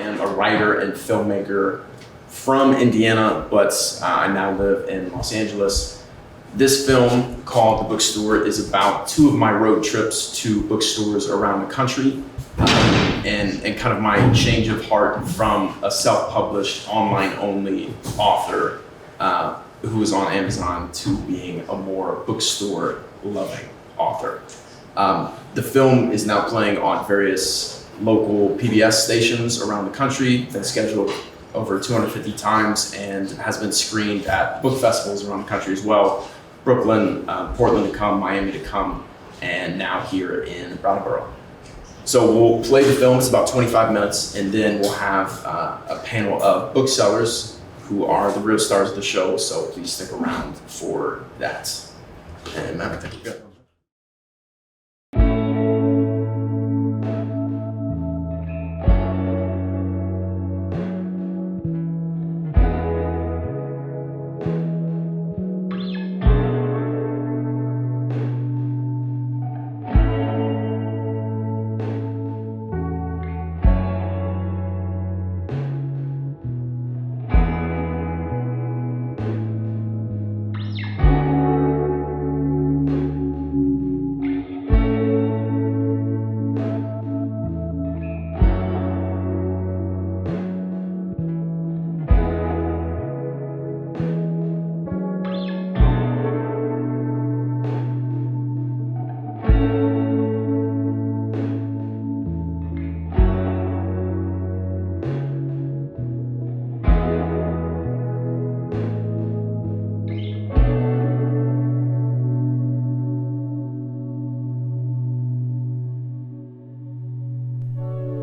am a writer and filmmaker from Indiana, but I now live in Los Angeles. This film, called The Bookstour, is about 2 of my road trips to bookstores around the country, and kind of my change of heart from a self-published, online-only author who is on Amazon to being a more bookstore-loving author. The film is now playing on various local PBS stations around the country, been scheduled over 250 times, and has been screened at book festivals around the country as well. Brooklyn, Portland to come, Miami to come, and now here in Brattleboro. So we'll play the film, it's about 25 minutes, and then we'll have a panel of booksellers who are the real stars of the show, so please stick around for that. And Matt, I think you're good.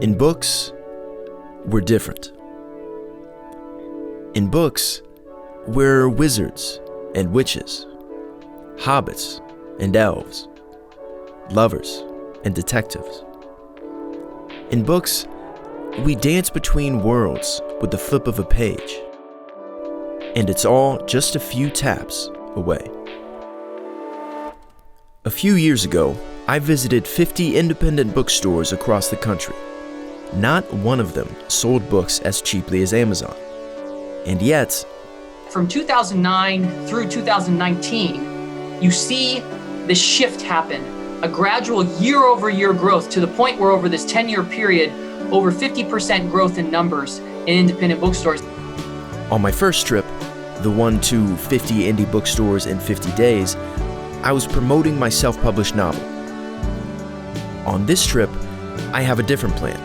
In books, we're different. In books, we're wizards and witches, hobbits and elves, lovers and detectives. In books, we dance between worlds with the flip of a page, and it's all just a few taps away. A few years ago, I visited 50 independent bookstores across the country. Not one of them sold books as cheaply as Amazon. And yet, from 2009 through 2019, you see this shift happen, a gradual year-over-year growth to the point where over this 10-year period, over 50% growth in numbers in independent bookstores. On my first trip, the one to 50 indie bookstores in 50 days, I was promoting my self-published novel. On this trip, I have a different plan.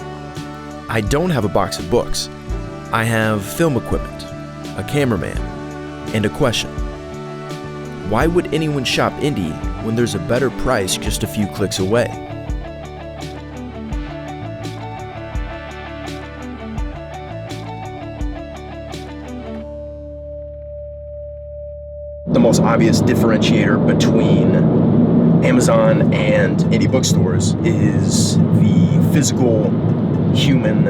I don't have a box of books. I have film equipment, a cameraman, and a question. Why would anyone shop indie when there's a better price just a few clicks away? The most obvious differentiator between Amazon and indie bookstores is the physical, human,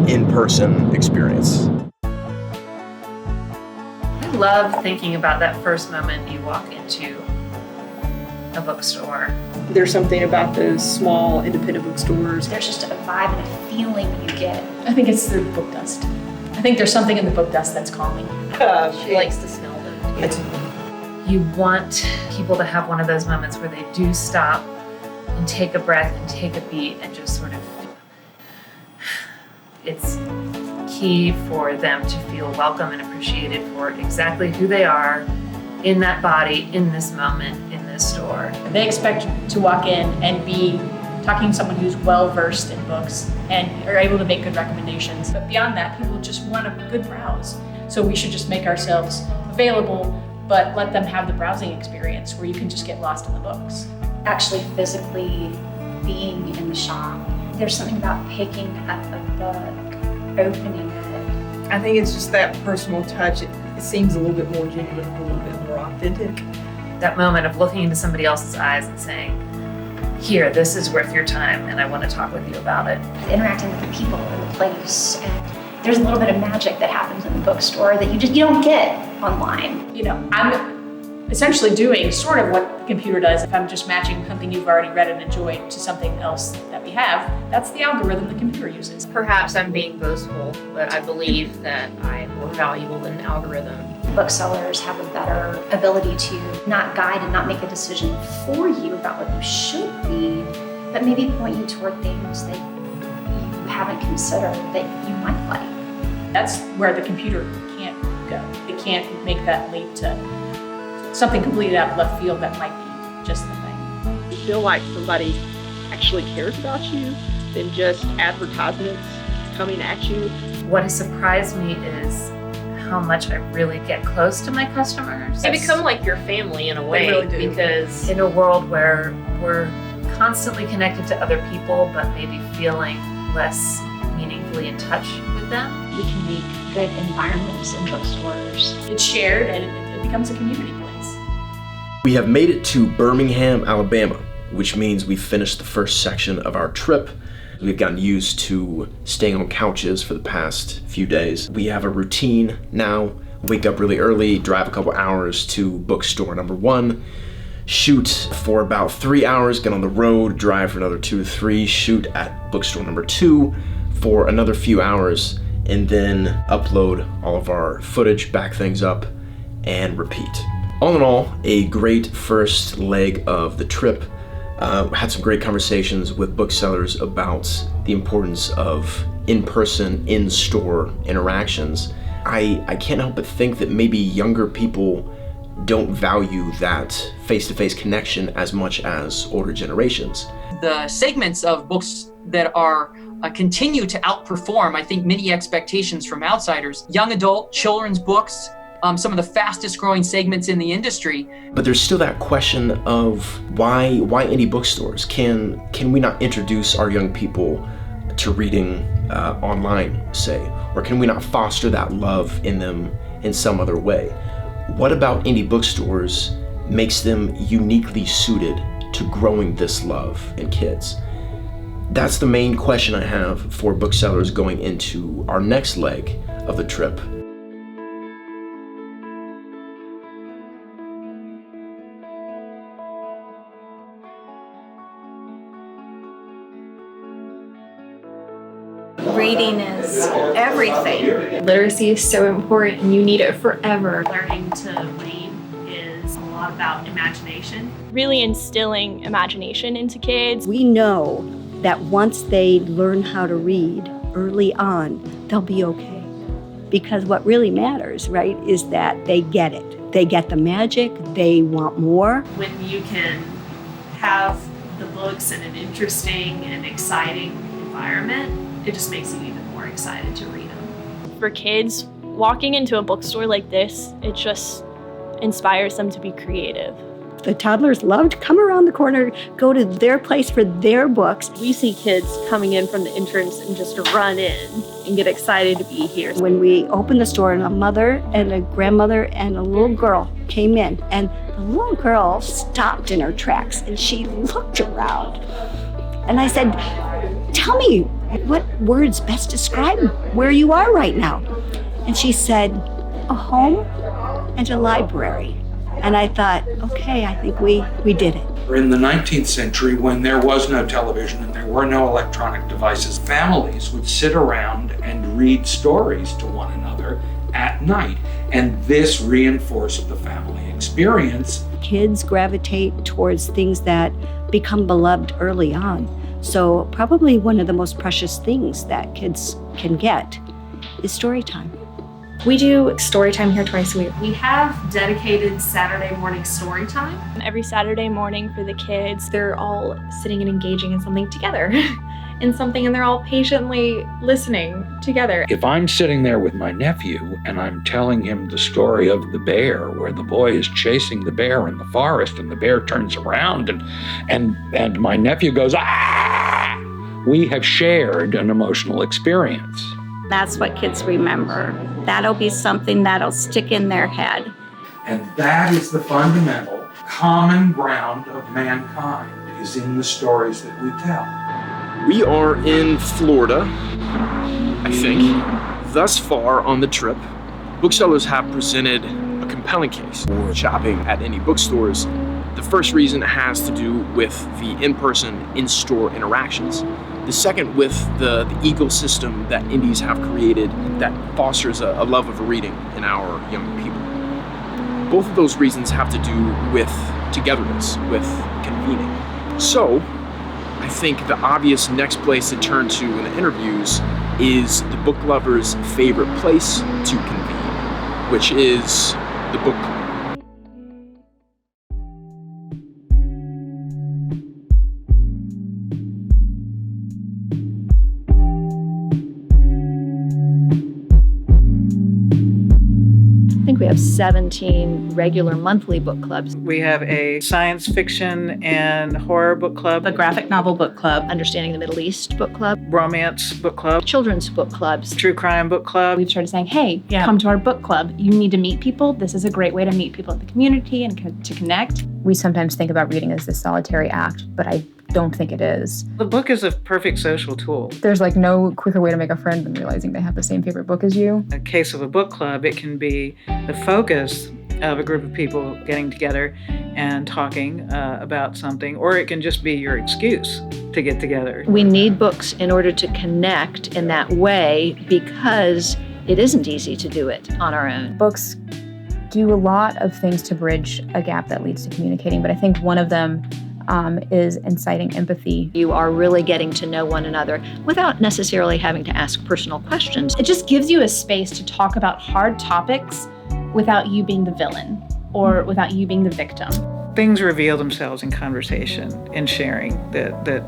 in-person experience. I love thinking about that first moment you walk into a bookstore. There's something about those small independent bookstores. There's just a vibe and a feeling you get. I think it's the book dust. I think there's something in the book dust that's calming. She likes to smell them. You want people to have one of those moments where they do stop and take a breath and take a beat and just sort of, it's key for them to feel welcome and appreciated for exactly who they are in that body, in this moment, in this store. They expect to walk in and be talking to someone who's well-versed in books and are able to make good recommendations. But beyond that, people just want a good browse. So we should just make ourselves available, but let them have the browsing experience where you can just get lost in the books. Actually physically being in the shop. There's something about picking up a book, opening it. I think it's just that personal touch. It seems a little bit more genuine, a little bit more authentic. That moment of looking into somebody else's eyes and saying, here, this is worth your time and I want to talk with you about it. Interacting with the people in the place, and there's a little bit of magic that happens in the bookstore that you don't get online. You know, I'm essentially doing sort of what the computer does if I'm just matching something you've already read and enjoyed to something else that we have, that's the algorithm the computer uses. Perhaps I'm being boastful, but I believe that I'm more valuable than an algorithm. Booksellers have a better ability to not guide and not make a decision for you about what you should read, but maybe point you toward things that you haven't considered that you might like. That's where the computer can't go. It can't make that leap to something completely out of left field that might be just the thing. You feel like somebody actually cares about you than just advertisements coming at you. What has surprised me is how much I really get close to my customers. They become like your family in a way. They really do. Because in a world where we're constantly connected to other people, but maybe feeling less meaningfully in touch with them. We can make good environments in bookstores. It's shared and it becomes a community place. We have made it to Birmingham, Alabama, which means we've finished the first section of our trip. We've gotten used to staying on couches for the past few days. We have a routine now. Wake up really early, drive a couple hours to bookstore number 1, shoot for about 3 hours, get on the road, drive for another 2 or 3, shoot at bookstore number 2 for another few hours, and then upload all of our footage, back things up, and repeat. All in all, a great first leg of the trip. Had some great conversations with booksellers about the importance of in-person, in-store interactions. I can't help but think that maybe younger people don't value that face-to-face connection as much as older generations. The segments of books that are continue to outperform, I think, many expectations from outsiders. Young adult, children's books, some of the fastest growing segments in the industry. But there's still that question of why indie bookstores? Can we not introduce our young people to reading online, say? Or can we not foster that love in them in some other way? What about indie bookstores makes them uniquely suited to growing this love in kids? That's the main question I have for booksellers going into our next leg of the trip. Reading is everything. Literacy is so important and you need it forever. Learning to read is a lot about imagination. Really instilling imagination into kids. We know that once they learn how to read early on, they'll be okay. Because what really matters, right, is that they get it. They get the magic, they want more. When you can have the books in an interesting and exciting environment, it just makes you even more excited to read them. For kids, walking into a bookstore like this, it just inspires them to be creative. The toddlers love to come around the corner, go to their place for their books. We see kids coming in from the entrance and just run in and get excited to be here. When we opened the store, and a mother and a grandmother and a little girl came in, and the little girl stopped in her tracks and she looked around. And I said, "Tell me, what words best describe where you are right now?" And she said, "A home and a library." And I thought, okay, I think we did it. In the 19th century, when there was no television and there were no electronic devices, families would sit around and read stories to one another at night. And this reinforced the family experience. Kids gravitate towards things that become beloved early on. So probably one of the most precious things that kids can get is story time. We do story time here twice a week. We have dedicated Saturday morning story time. Every Saturday morning for the kids. They're all sitting and engaging in something together. And they're all patiently listening together. If I'm sitting there with my nephew and I'm telling him the story of the bear, where the boy is chasing the bear in the forest and the bear turns around and my nephew goes, "Ah!" We have shared an emotional experience. That's what kids remember. That'll be something that'll stick in their head. And that is the fundamental common ground of mankind, is in the stories that we tell. We are in Florida, I think. Thus far on the trip, booksellers have presented a compelling case for shopping at indie bookstores. The first reason has to do with the in-person, in-store interactions. The second with the ecosystem that indies have created that fosters a love of reading in our young people. Both of those reasons have to do with togetherness, with convening. So, I think the obvious next place to turn to in the interviews is the book lover's favorite place to convene, which is the book club. I think we have 17 regular monthly book clubs. We have a science fiction and horror book club, A graphic novel book club, Understanding the Middle East book club, romance book club, children's book clubs, true crime book club. We've started saying, hey, come to our book club. You need to meet people. This is a great way to meet people in the community and to connect. We sometimes think about reading as this solitary act, but I don't think it is. The book is a perfect social tool. There's like no quicker way to make a friend than realizing they have the same favorite book as you. In the case of a book club, it can be the focus of a group of people getting together and talking about something, or it can just be your excuse to get together. We need books in order to connect in that way because it isn't easy to do it on our own. Books do a lot of things to bridge a gap that leads to communicating, but I think one of them is inciting empathy. You are really getting to know one another without necessarily having to ask personal questions. It just gives you a space to talk about hard topics without you being the villain or without you being the victim. Things reveal themselves in conversation and sharing that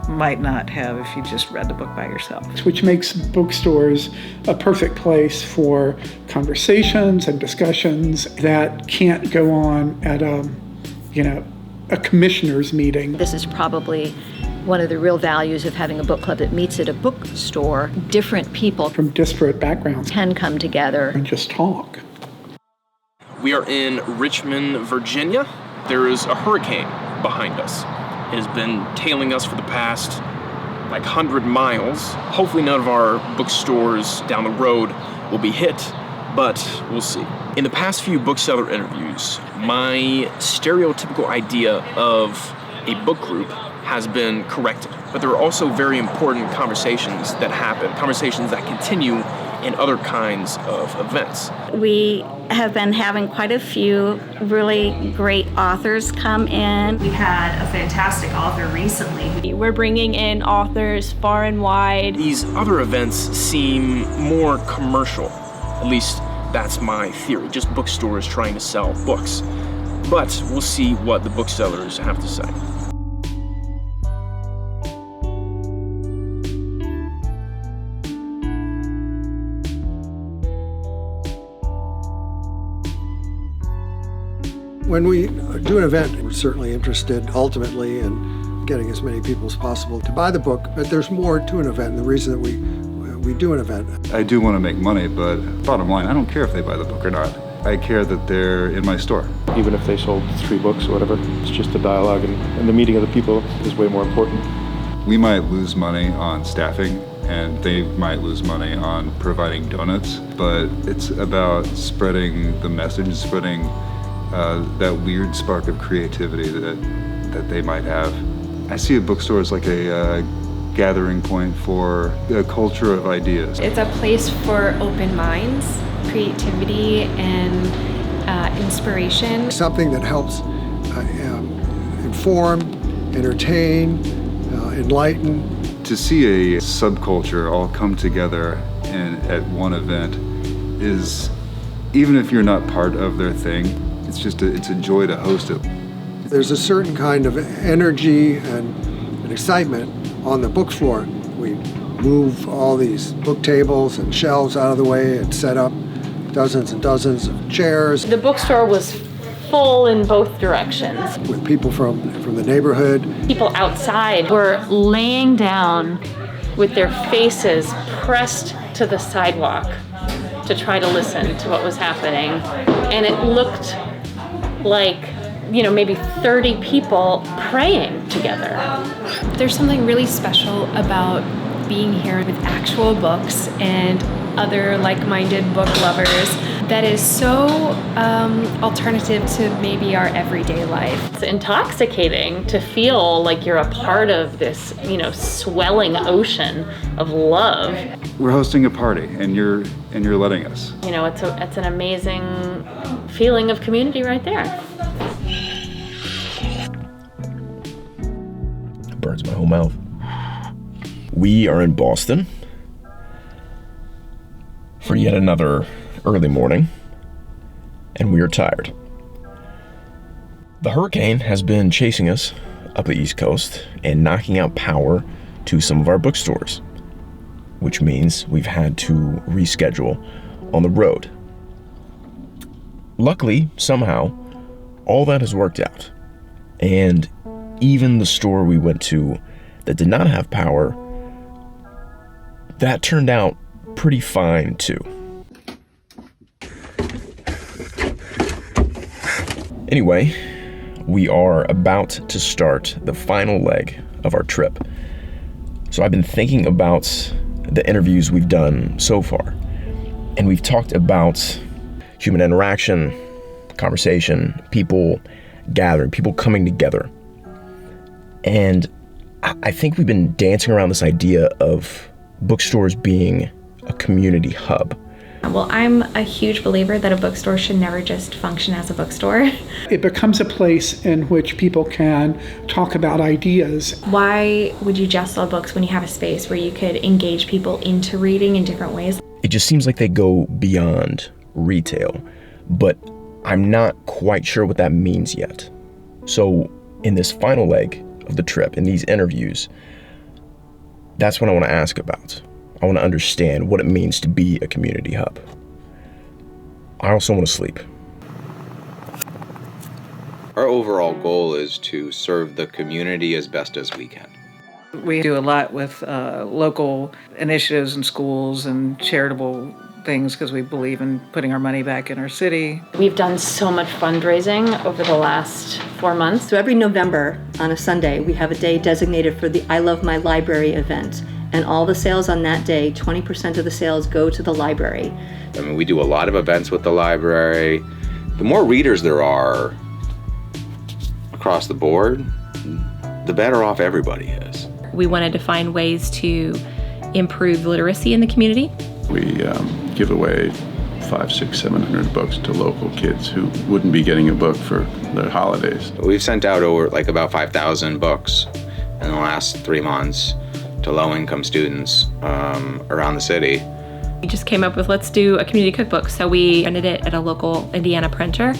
might not have if you just read the book by yourself. Which makes bookstores a perfect place for conversations and discussions that can't go on at a commissioner's meeting. This is probably one of the real values of having a book club that meets at a bookstore. Different people from disparate backgrounds can come together and just talk. We are in Richmond, Virginia. There is a hurricane behind us. It has been tailing us for the past 100 miles. Hopefully none of our bookstores down the road will be hit, but we'll see. In the past few bookseller interviews, my stereotypical idea of a book group has been corrected. But there are also very important conversations that happen, conversations that continue in other kinds of events. We have been having quite a few really great authors come in. We had a fantastic author recently. We're bringing in authors far and wide. These other events seem more commercial, at least that's my theory, just bookstores trying to sell books. But we'll see what the booksellers have to say. When we do an event, we're certainly interested ultimately in getting as many people as possible to buy the book, but there's more to an event. The reason that we do an event. I do want to make money, but bottom line, I don't care if they buy the book or not. I care that they're in my store. Even if they sold 3 books or whatever, it's just the dialogue and the meeting of the people is way more important. We might lose money on staffing, and they might lose money on providing donuts, but it's about spreading the message, spreading that weird spark of creativity that they might have. I see a bookstore as like a gathering point for a culture of ideas. It's a place for open minds, creativity, and inspiration. Something that helps inform, entertain, enlighten. To see a subculture all come together at one event is, even if you're not part of their thing, it's a joy to host it. There's a certain kind of energy and excitement on the book floor. We move all these book tables and shelves out of the way and set up dozens and dozens of chairs. The bookstore was full in both directions. With people from the neighborhood. People outside were laying down with their faces pressed to the sidewalk to try to listen to what was happening. And it looked like, maybe 30 people praying together. There's something really special about being here with actual books and other like-minded book lovers. that is so alternative to maybe our everyday life. It's intoxicating to feel like you're a part of this, swelling ocean of love. We're hosting a party, and you're letting us. It's an amazing feeling of community right there. Burns my whole mouth. We are in Boston for yet another early morning, and we are tired. The hurricane has been chasing us up the East Coast and knocking out power to some of our bookstores, which means we've had to reschedule on the road. Luckily, somehow, all that has worked out, and even the store we went to that did not have power, that turned out pretty fine too. Anyway, we are about to start the final leg of our trip. So I've been thinking about the interviews we've done so far, and we've talked about human interaction, conversation, people gathering, people coming together. And I think we've been dancing around this idea of bookstores being a community hub. Well, I'm a huge believer that a bookstore should never just function as a bookstore. It becomes a place in which people can talk about ideas. Why would you just sell books when you have a space where you could engage people into reading in different ways? It just seems like they go beyond retail, but I'm not quite sure what that means yet. So in this final leg of the trip, in these interviews, that's what I want to ask about. I want to understand what it means to be a community hub. I also want to sleep. Our overall goal is to serve the community as best as we can. We do a lot with local initiatives and schools and charitable things because we believe in putting our money back in our city. We've done so much fundraising over the last 4 months. So every November on a Sunday, we have a day designated for the I Love My Library event. And all the sales on that day, 20% of the sales go to the library. I mean, we do a lot of events with the library. The more readers there are across the board, the better off everybody is. We wanted to find ways to improve literacy in the community. We give away 500, 600, 700 books to local kids who wouldn't be getting a book for the holidays. We've sent out over about 5,000 books in the last 3 months to low-income students around the city. We just came up with, let's do a community cookbook. So we printed it at a local Indiana printer,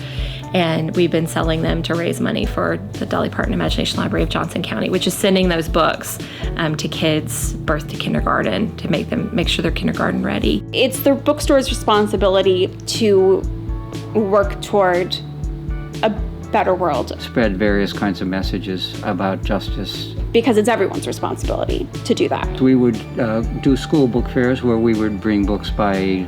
and we've been selling them to raise money for the Dolly Parton Imagination Library of Johnson County, which is sending those books to kids birth to kindergarten to make sure they're kindergarten ready. It's the bookstore's responsibility to work toward a better world. Spread various kinds of messages about justice. Because it's everyone's responsibility to do that. We would do school book fairs where we would bring books by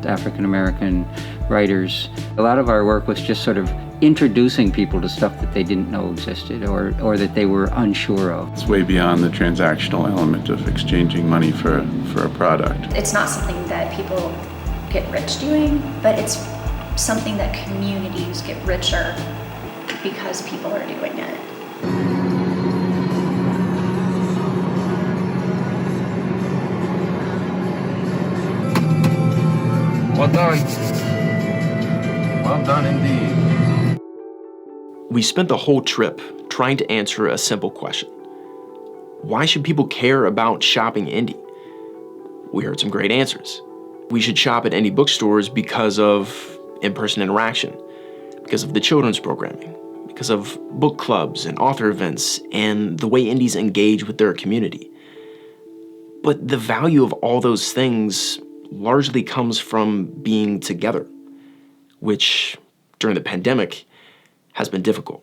African American writers. A lot of our work was just sort of introducing people to stuff that they didn't know existed or that they were unsure of. It's way beyond the transactional element of exchanging money for a product. It's not something that people get rich doing, but it's something that communities get richer because people are doing it. Well done. Well done indeed. We spent the whole trip trying to answer a simple question. Why should people care about shopping indie? We heard some great answers. We should shop at indie bookstores because of in-person interaction, because of the children's programming, because of book clubs and author events, and the way indies engage with their community. But the value of all those things largely comes from being together, which during the pandemic has been difficult.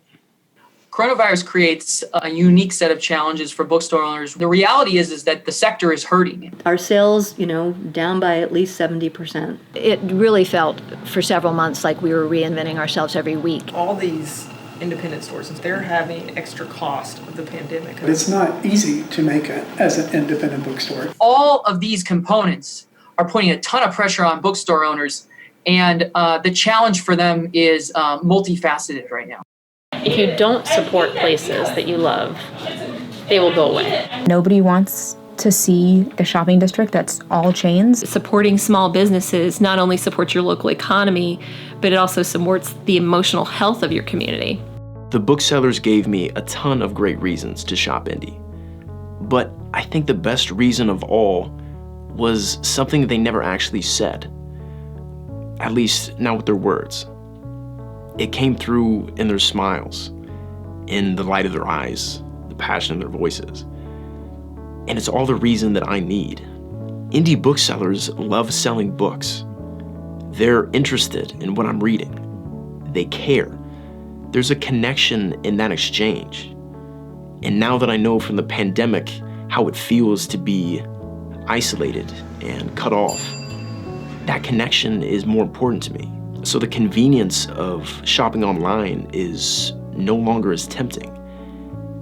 Coronavirus creates a unique set of challenges for bookstore owners. The reality is that the sector is hurting. Our sales, down by at least 70%. It really felt for several months like we were reinventing ourselves every week. All these independent stores, they're having extra cost of the pandemic. It's not easy to make it as an independent bookstore. All of these components are putting a ton of pressure on bookstore owners And the challenge for them is multifaceted right now. If you don't support places that you love, they will go away. Nobody wants to see a shopping district that's all chains. Supporting small businesses not only supports your local economy, but it also supports the emotional health of your community. The booksellers gave me a ton of great reasons to shop indie. But I think the best reason of all was something they never actually said. At least not with their words. It came through in their smiles, in the light of their eyes, the passion in their voices. And it's all the reason that I need. Indie booksellers love selling books. They're interested in what I'm reading. They care. There's a connection in that exchange. And now that I know from the pandemic how it feels to be isolated and cut off, that connection is more important to me. So the convenience of shopping online is no longer as tempting,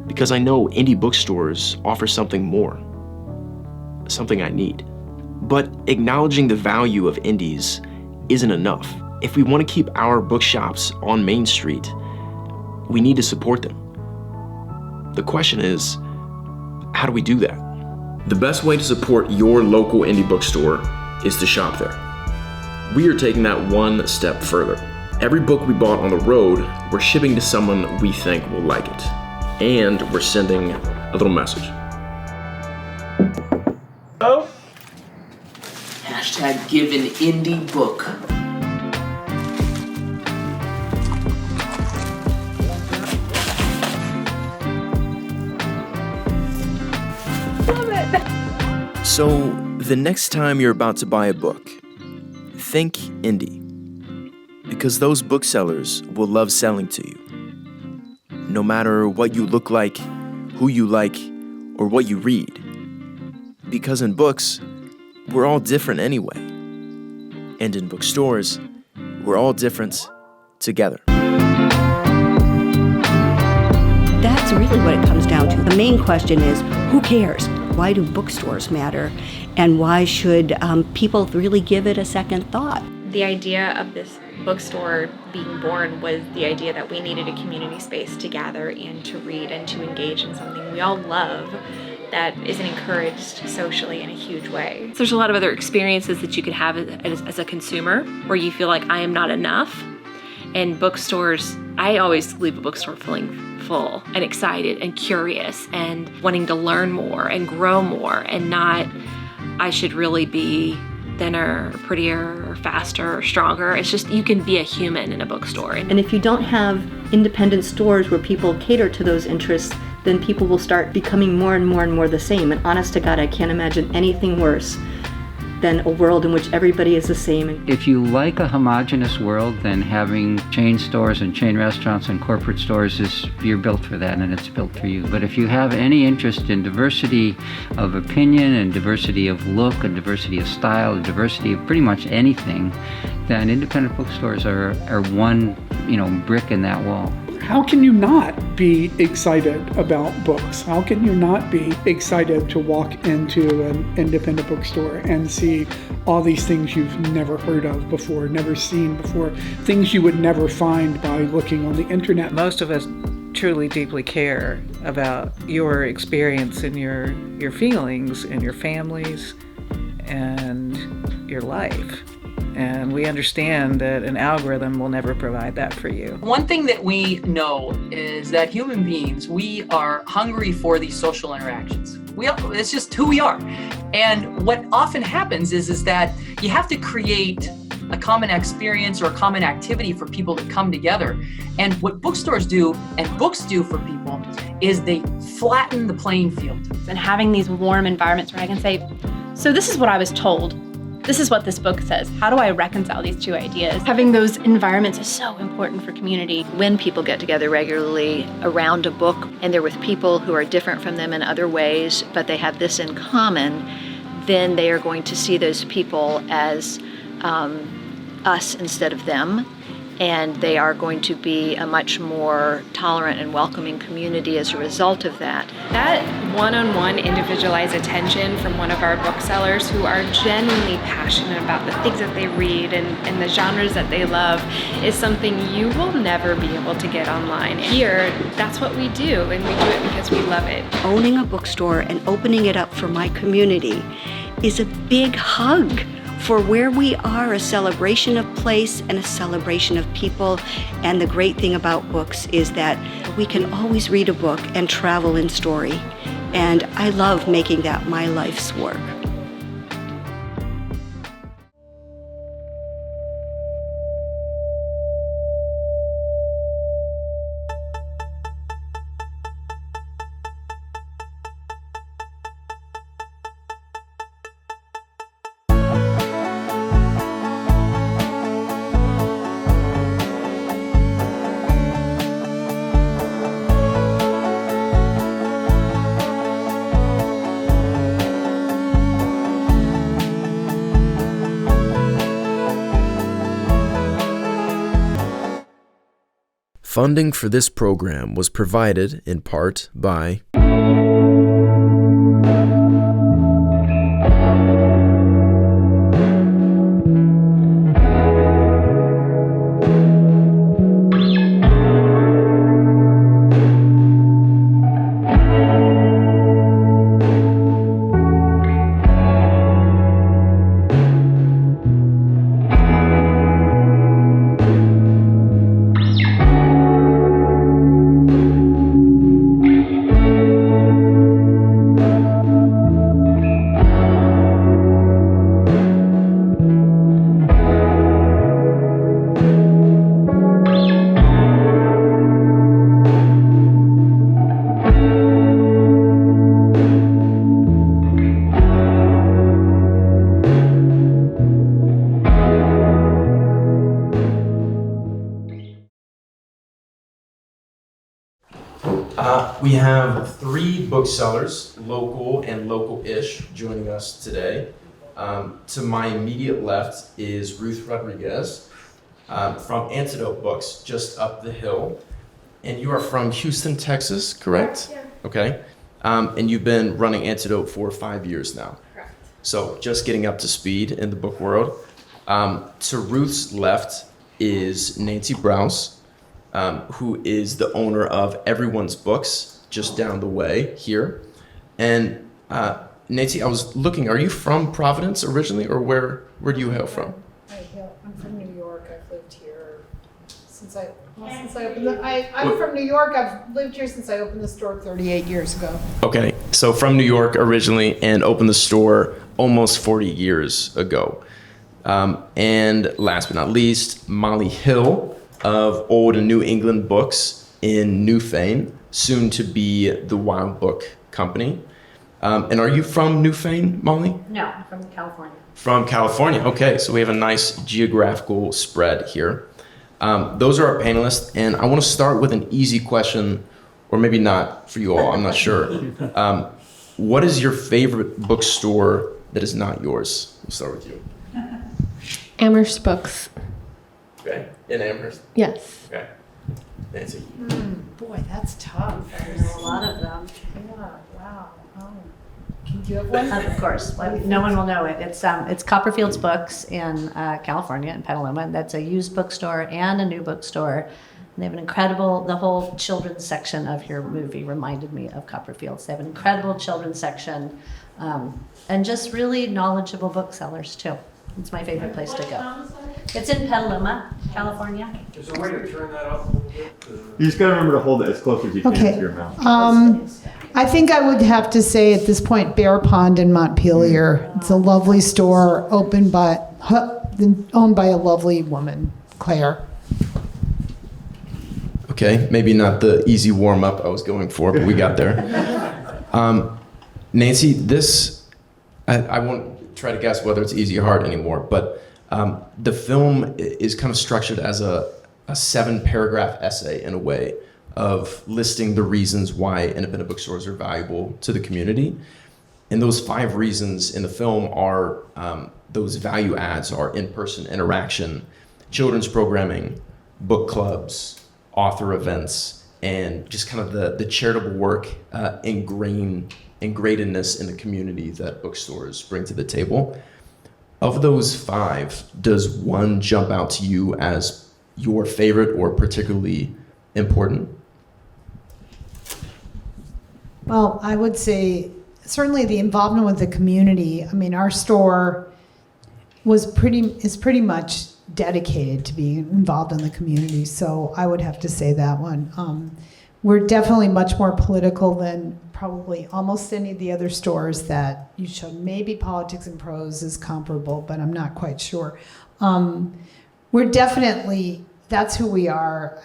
because I know indie bookstores offer something more, something I need. But acknowledging the value of indies isn't enough. If we want to keep our bookshops on Main Street, we need to support them. The question is, how do we do that? The best way to support your local indie bookstore is to shop there. We are taking that one step further. Every book we bought on the road, we're shipping to someone we think will like it. And we're sending a little message. Oh. #give an indie book. So, the next time you're about to buy a book, think indie. Because those booksellers will love selling to you. No matter what you look like, who you like, or what you read. Because in books, we're all different anyway. And in bookstores, we're all different together. That's really what it comes down to. The main question is, who cares? Why do bookstores matter? And why should people really give it a second thought? The idea of this bookstore being born was the idea that we needed a community space to gather and to read and to engage in something we all love that isn't encouraged socially in a huge way. There's a lot of other experiences that you could have as a consumer where you feel like I am not enough. And bookstores, I always leave a bookstore feeling full and excited and curious and wanting to learn more and grow more, and not I should really be thinner, or prettier, or faster, or stronger. It's just you can be a human in a bookstore. And if you don't have independent stores where people cater to those interests, then people will start becoming more and more and more the same. And honest to God, I can't imagine anything worse than a world in which everybody is the same. If you like a homogenous world, then having chain stores and chain restaurants and corporate stores you're built for that, and it's built for you. But if you have any interest in diversity of opinion and diversity of look and diversity of style and diversity of pretty much anything, then independent bookstores are one, brick in that wall. How can you not be excited about books? How can you not be excited to walk into an independent bookstore and see all these things you've never heard of before, never seen before, things you would never find by looking on the internet? Most of us truly deeply care about your experience and your feelings and your families and your life. And we understand that an algorithm will never provide that for you. One thing that we know is that human beings, we are hungry for these social interactions. It's just who we are. And what often happens is that you have to create a common experience or a common activity for people to come together. And what bookstores do and books do for people is they flatten the playing field. And having these warm environments where I can say, so this is what I was told. This is what this book says. How do I reconcile these two ideas? Having those environments is so important for community. When people get together regularly around a book and they're with people who are different from them in other ways, but they have this in common, then they are going to see those people as us instead of them. and they are going to be a much more tolerant and welcoming community as a result of that. That one-on-one individualized attention from one of our booksellers who are genuinely passionate about the things that they read and the genres that they love is something you will never be able to get online. Here, that's what we do, and we do it because we love it. Owning a bookstore and opening it up for my community is a big hug for where we are, a celebration of place and a celebration of people. And the great thing about books is that we can always read a book and travel in story. And I love making that my life's work. Funding for this program was provided in part by We have 3 booksellers, local and local-ish, joining us today. To my immediate left is Ruth Rodriguez from Antidote Books, just up the hill. And you are from Houston, Texas, correct? Yeah. Okay. And you've been running Antidote for 5 years now. Correct. So just getting up to speed in the book world. To Ruth's left is Nancy Browse, who is the owner of Everyone's Books, just down the way here. And Nancy, I was looking, are you from Providence originally, or where do you hail from? I'm from New York. I've lived here since I opened I'm from New York. I've lived here since I opened the store 38 years ago. Okay, so from New York originally and opened the store almost 40 years ago. And last but not least, Molly Hill of Old and New England Books in Newfane, soon to be the Wild Book Company. And are you from Newfane, Molly? No, I'm from California. From California, okay, so we have a nice geographical spread here. Those are our panelists, and I want to start with an easy question, or maybe not for you all, I'm not sure. What is your favorite bookstore that is not yours? We'll start with you. Amherst Books. Okay, in Amherst? Yes. Okay. Nancy? Boy, that's tough. There's a lot of them. Yeah, wow. Oh. Can you have one? Of course. Well, no one will know it. It's Copperfield's Books in California, in Petaluma. That's a used bookstore and a new bookstore. And they have an incredible, the whole children's section of your movie reminded me of Copperfield's. They have an incredible children's section and just really knowledgeable booksellers too. It's my favorite place to go. It's in Petaluma, California. Is there a way to turn that up a little bit? You just gotta remember to hold it as close as you can to your mouth. I think I would have to say at this point, Bear Pond in Montpelier. It's a lovely store, owned by a lovely woman, Claire. Okay, maybe not the easy warm-up I was going for, but we got there. Nancy, I won't try to guess whether it's easy or hard anymore, but the film is kind of structured as a 7-paragraph essay in a way of listing the reasons why independent bookstores are valuable to the community. And those 5 reasons in the film are, those value adds are in-person interaction, children's programming, book clubs, author events, and just kind of the charitable work ingratedness in the community that bookstores bring to the table. Of those 5, does one jump out to you as your favorite or particularly important? Well, I would say certainly the involvement with the community. I mean, our store is pretty much dedicated to being involved in the community, so I would have to say that one. We're definitely much more political than probably almost any of the other stores that you showed. Maybe Politics and Prose is comparable, but I'm not quite sure. We're definitely, that's who we are,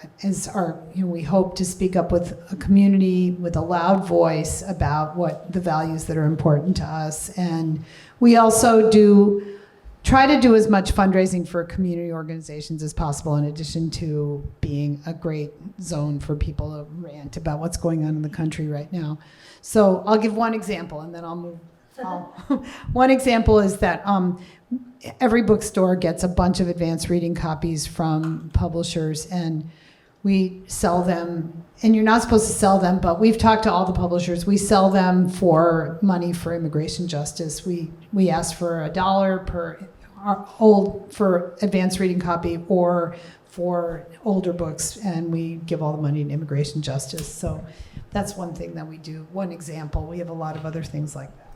we hope to speak up with a community with a loud voice about what the values that are important to us. And we also try to do as much fundraising for community organizations as possible, in addition to being a great zone for people to rant about what's going on in the country right now. So I'll give one example, and then I'll move. One example is that every bookstore gets a bunch of advanced reading copies from publishers, and we sell them. And you're not supposed to sell them, but we've talked to all the publishers. We sell them for money for immigration justice. We ask for $1 for advanced reading copy or for older books, and we give all the money to immigration justice. So that's one thing that we do. One example. We have a lot of other things like that.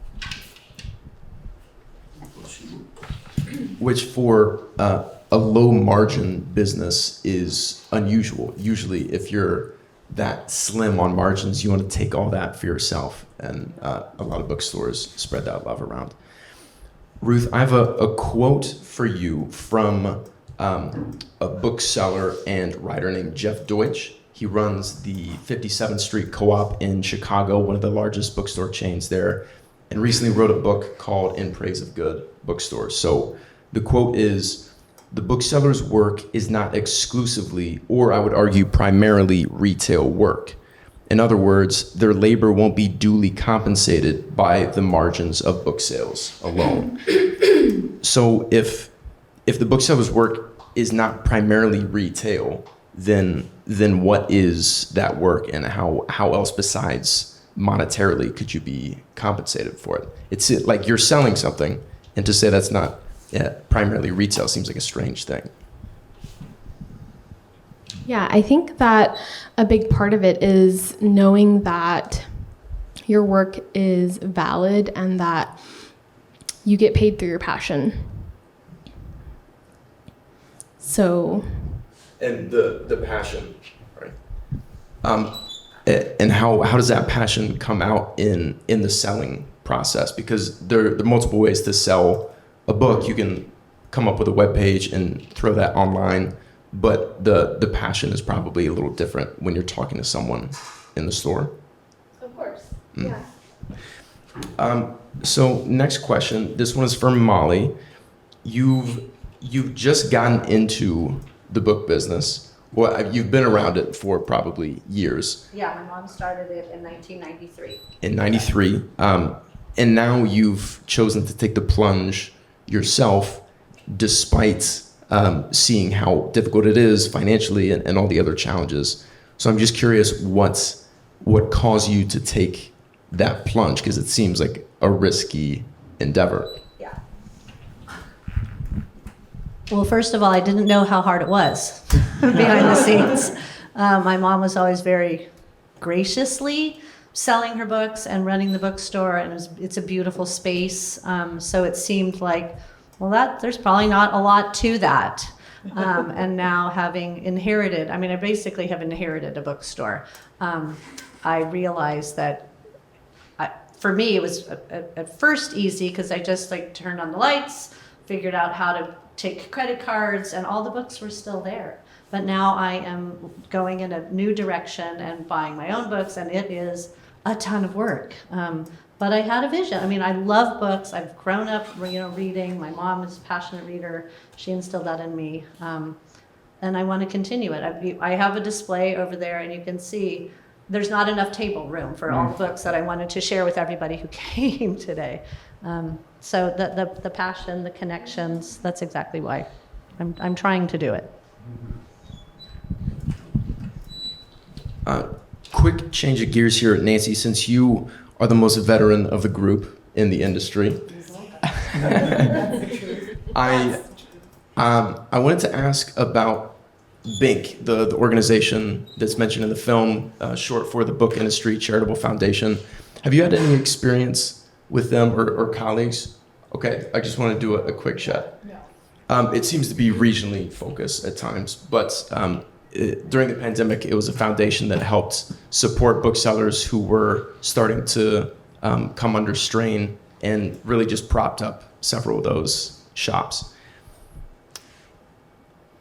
Which for a low margin business is unusual. Usually if you're that slim on margins, you want to take all that for yourself, and a lot of bookstores spread that love around. Ruth, I have a quote for you from a bookseller and writer named Jeff Deutsch. He runs the 57th Street Co-op in Chicago, one of the largest bookstore chains there, and recently wrote a book called In Praise of Good Bookstores. So the quote is, "The bookseller's work is not exclusively, or I would argue primarily, retail work. In other words, their labor won't be duly compensated by the margins of book sales alone." So if the bookseller's work is not primarily retail, then what is that work, and how else besides monetarily could you be compensated for it? It's like you're selling something, and to say that's not primarily retail seems like a strange thing. Yeah, I think that a big part of it is knowing that your work is valid and that you get paid through your passion. So. And the passion, right? And how does that passion come out in the selling process? Because there are multiple ways to sell a book. You can come up with a web page and throw that online, but the passion is probably a little different when you're talking to someone in the store. Of course, yeah. So next question, this one is from Molly. You've just gotten into the book business. Well, you've been around it for probably years. Yeah, my mom started it in 1993. In 93. And now you've chosen to take the plunge yourself, despite seeing how difficult it is financially and all the other challenges. So I'm just curious what caused you to take that plunge, because it seems like a risky endeavor. Yeah. Well, first of all, I didn't know how hard it was behind the scenes. My mom was always very graciously selling her books and running the bookstore, and it's a beautiful space. So it seemed like, well, there's probably not a lot to that. And now having inherited, I basically have inherited a bookstore. I realized that for me, it was at first easy because I just turned on the lights, figured out how to take credit cards, and all the books were still there. But now I am going in a new direction and buying my own books, and it is a ton of work. But I had a vision. I love books. I've grown up, reading. My mom is a passionate reader. She instilled that in me. And I want to continue it. I have a display over there, and you can see there's not enough table room for all the books that I wanted to share with everybody who came today. So the passion, the connections, that's exactly why I'm trying to do it. Quick change of gears here, Nancy, since you are the most veteran of the group in the industry. I wanted to ask about BINC, the organization that's mentioned in the film, short for the Book Industry Charitable Foundation. Have you had any experience with them or colleagues? Okay, I just want to do a quick chat. It seems to be regionally focused at times, but during the pandemic, it was a foundation that helped support booksellers who were starting to come under strain and really just propped up several of those shops.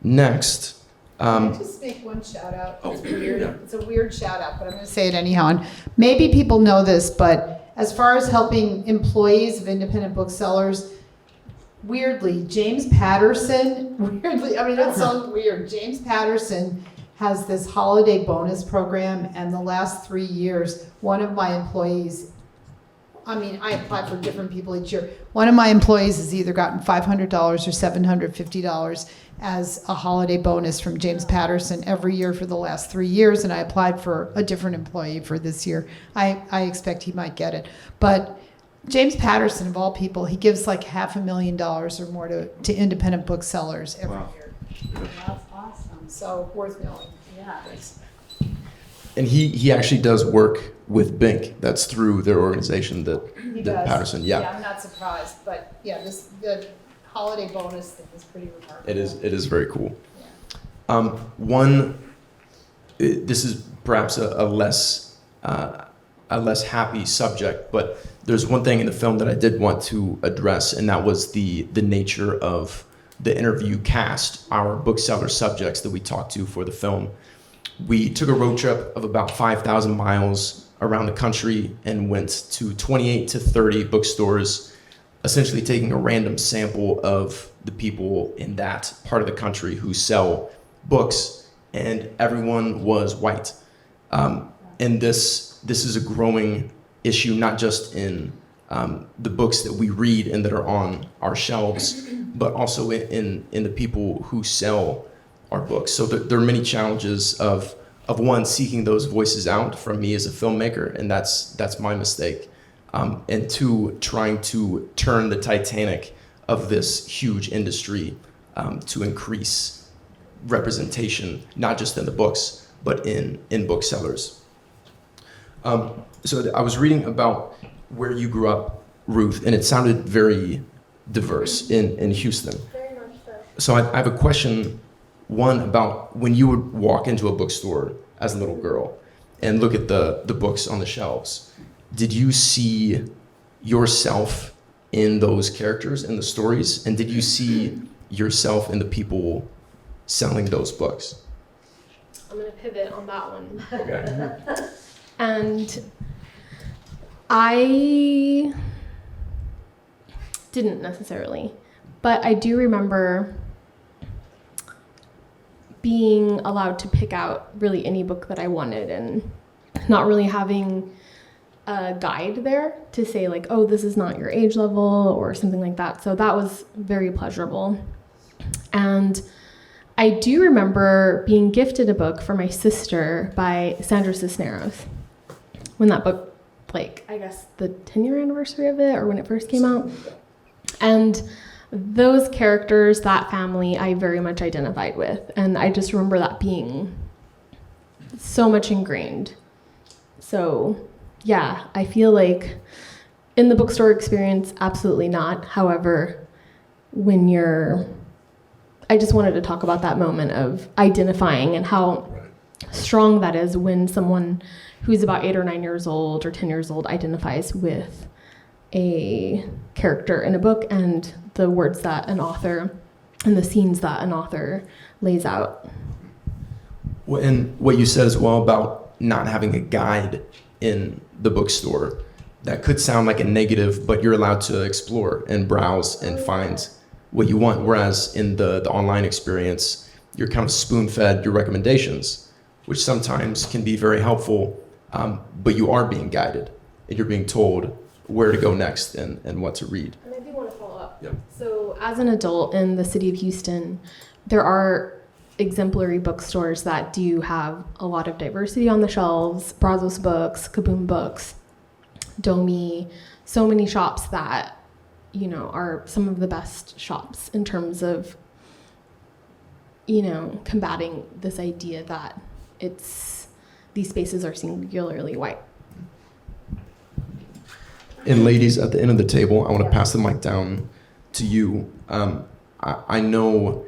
Next. Can I just make one shout out? It's weird. Yeah. It's a weird shout out, but I'm going to say it anyhow. And maybe people know this, but as far as helping employees of independent booksellers, weirdly, James Patterson, I mean, that sounds weird. James Patterson has this holiday bonus program, and the last 3 years, one of my employees, I mean, I apply for different people each year. One of my employees has either gotten $500 or $750 as a holiday bonus from James Patterson every year for the last 3 years, and I applied for a different employee for this year. I expect he might get it. But James Patterson, of all people, he gives like $500,000 or more to independent booksellers every year. That's awesome. So worth knowing. Yeah. And he actually does work with BINC. That's through their organization that Patterson. Yeah. I'm not surprised, but yeah, the holiday bonus thing is pretty remarkable. It is very cool. Yeah. This is perhaps a less happy subject, but there's one thing in the film that I did want to address, and that was the nature of the interview cast, our bookseller subjects that we talked to for the film. We took a road trip of about 5,000 miles around the country and went to 28 to 30 bookstores, essentially taking a random sample of the people in that part of the country who sell books, and everyone was white. And this is a growing issue, not just in the books that we read and that are on our shelves, but also in the people who sell our books. So there are many challenges of one, seeking those voices out from me as a filmmaker, and that's my mistake. And two, trying to turn the Titanic of this huge industry to increase representation, not just in the books, but in booksellers. So I was reading about where you grew up, Ruth, and it sounded very diverse in Houston. Very much so. So I have a question, one, about when you would walk into a bookstore as a little girl and look at the books on the shelves, did you see yourself in those characters, in the stories? And did you see yourself in the people selling those books? I'm going to pivot on that one. Okay. And I didn't necessarily, but I do remember being allowed to pick out really any book that I wanted and not really having a guide there to say like, oh, this is not your age level or something like that. So that was very pleasurable. And I do remember being gifted a book for my sister by Sandra Cisneros when that book, like, I guess the 10-year anniversary of it or when it first came out. And those characters, that family, I very much identified with. And I just remember that being so much ingrained. So yeah, I feel like in the bookstore experience, absolutely not. However, I just wanted to talk about that moment of identifying and how strong that is when someone who's about 8 or 9 years old or 10 years old identifies with a character in a book and the words that an author and the scenes that an author lays out. Well, and what you said as well about not having a guide in the bookstore, that could sound like a negative, but you're allowed to explore and browse and find what you want. Whereas in the online experience, you're kind of spoon-fed your recommendations, which sometimes can be very helpful, but you are being guided and you're being told where to go next and what to read. And I do want to follow up. Yeah. So as an adult in the city of Houston, there are exemplary bookstores that do have a lot of diversity on the shelves. Brazos Books, Kaboom Books, Domi, so many shops that, you know, are some of the best shops in terms of, you know, combating this idea that these spaces are singularly white. And ladies, at the end of the table, I want to pass the mic down to you. I know,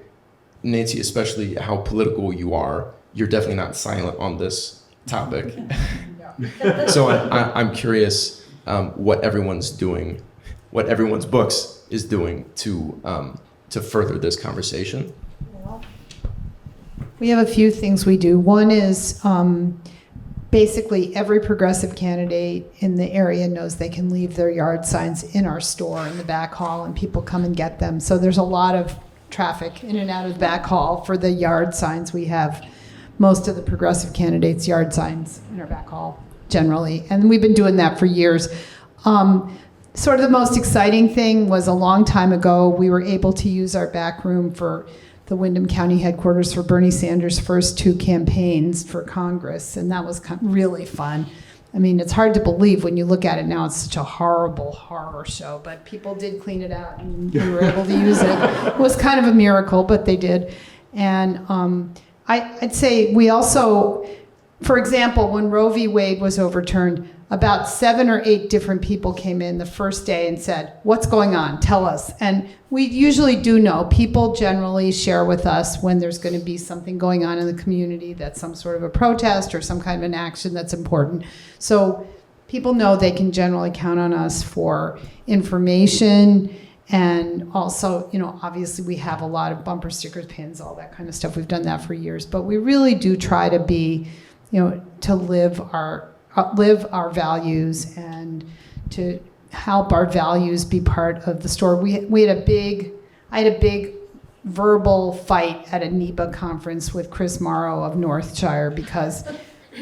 Nancy, especially how political you are. You're definitely not silent on this topic. So I'm curious what everyone's doing, what everyone's books is doing to further this conversation. We have a few things we do. One is basically every progressive candidate in the area knows they can leave their yard signs in our store in the back hall and people come and get them. So there's a lot of traffic in and out of the back hall for the yard signs. We have most of the progressive candidates' yard signs in our back hall generally. And we've been doing that for years. Sort of the most exciting thing was a long time ago, we were able to use our back room for the Windham County headquarters for Bernie Sanders' first 2 campaigns for Congress, and that was really fun. I mean, it's hard to believe when you look at it now. It's such a horrible horror show, but people did clean it out, and we were able to use it. It was kind of a miracle, but they did. And I'd say we also, for example, when Roe v. Wade was overturned, about 7 or 8 different people came in the first day and said, "What's going on? Tell us." And we usually do know. People generally share with us when there's going to be something going on in the community that's some sort of a protest or some kind of an action that's important. So people know they can generally count on us for information. And also, you know, obviously we have a lot of bumper stickers, pins, all that kind of stuff. We've done that for years. But we really do try to be, you know, to live our values and to help our values be part of the store. I had a big verbal fight at a NEBA conference with Chris Morrow of Northshire because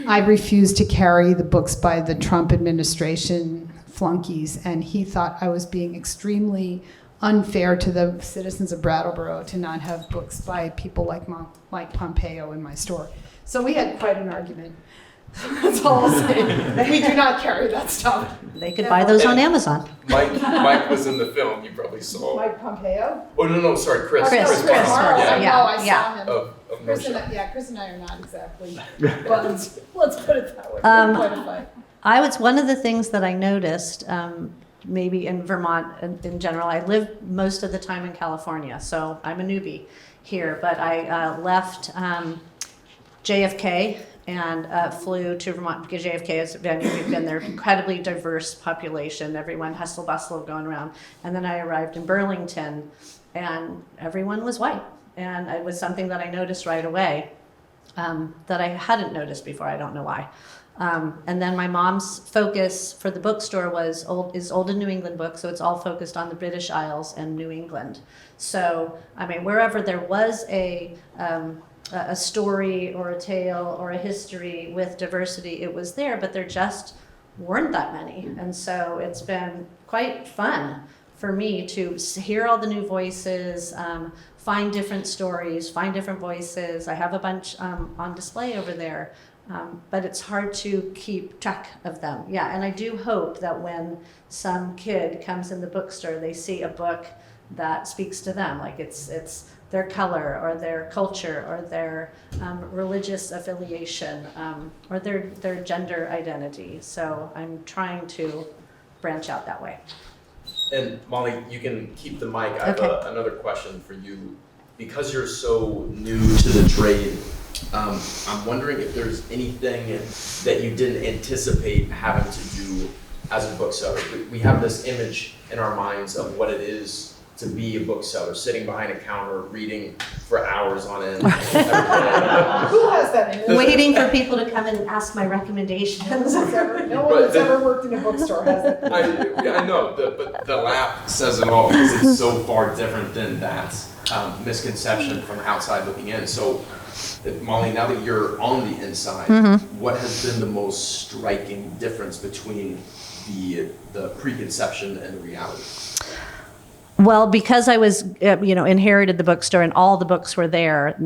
I refused to carry the books by the Trump administration flunkies, and he thought I was being extremely unfair to the citizens of Brattleboro to not have books by people like Pompeo in my store. So we had quite an argument. That's all I'll say. We do not carry that stuff. They could buy those on Amazon. Mike was in the film. You probably saw. Mike Pompeo? Oh no, sorry, Chris. Chris. I saw him. Of Chris and I are not exactly. But let's put it that way. One of the things that I noticed, maybe in Vermont in general, I live most of the time in California, so I'm a newbie here. But I left JFK and flew to Vermont because JFK is a venue. We've been there, incredibly diverse population, everyone hustle bustle going around. And then I arrived in Burlington and everyone was white. And it was something that I noticed right away that I hadn't noticed before. I don't know why. And then my mom's focus for the bookstore is old and New England books, so it's all focused on the British Isles and New England. So, I mean, wherever there was a story or a tale or a history with diversity, it was there, but there just weren't that many. And so it's been quite fun for me to hear all the new voices, find different stories, find different voices. I have a bunch on display over there, but it's hard to keep track of them. Yeah, and I do hope that when some kid comes in the bookstore, they see a book that speaks to them, like it's their color or their culture or their religious affiliation or their gender identity. So I'm trying to branch out that way. And Molly, you can keep the mic. I have another question for you. Because you're so new to the trade, I'm wondering if there's anything that you didn't anticipate having to do as a bookseller. We have this image in our minds of what it is to be a bookseller, sitting behind a counter, reading for hours on end. Who has that? Waiting for people to come and ask my recommendations. No one that's ever worked in a bookstore has it. I know, but the laugh says it all because it's so far different than that misconception from outside looking in. So, Molly, now that you're on the inside, what has been the most striking difference between the preconception and the reality? Well, because I was, inherited the bookstore and all the books were there,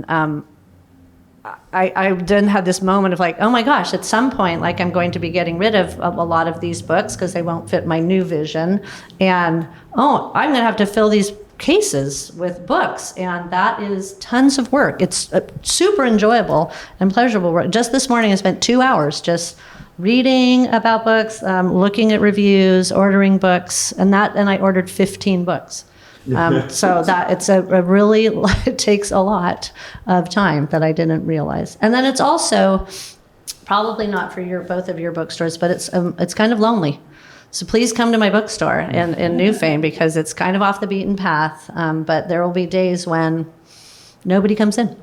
I then had this moment of like, oh my gosh, at some point, like I'm going to be getting rid of a lot of these books because they won't fit my new vision. And, oh, I'm going to have to fill these cases with books. And that is tons of work. It's super enjoyable and pleasurable work. Just this morning, I spent 2 hours just reading about books, looking at reviews, ordering books, and I ordered 15 books. So that it's a really, it takes a lot of time that I didn't realize. And then it's also probably not for both of your bookstores, but it's kind of lonely. So please come to my bookstore in Newfane because it's kind of off the beaten path. But there will be days when nobody comes in,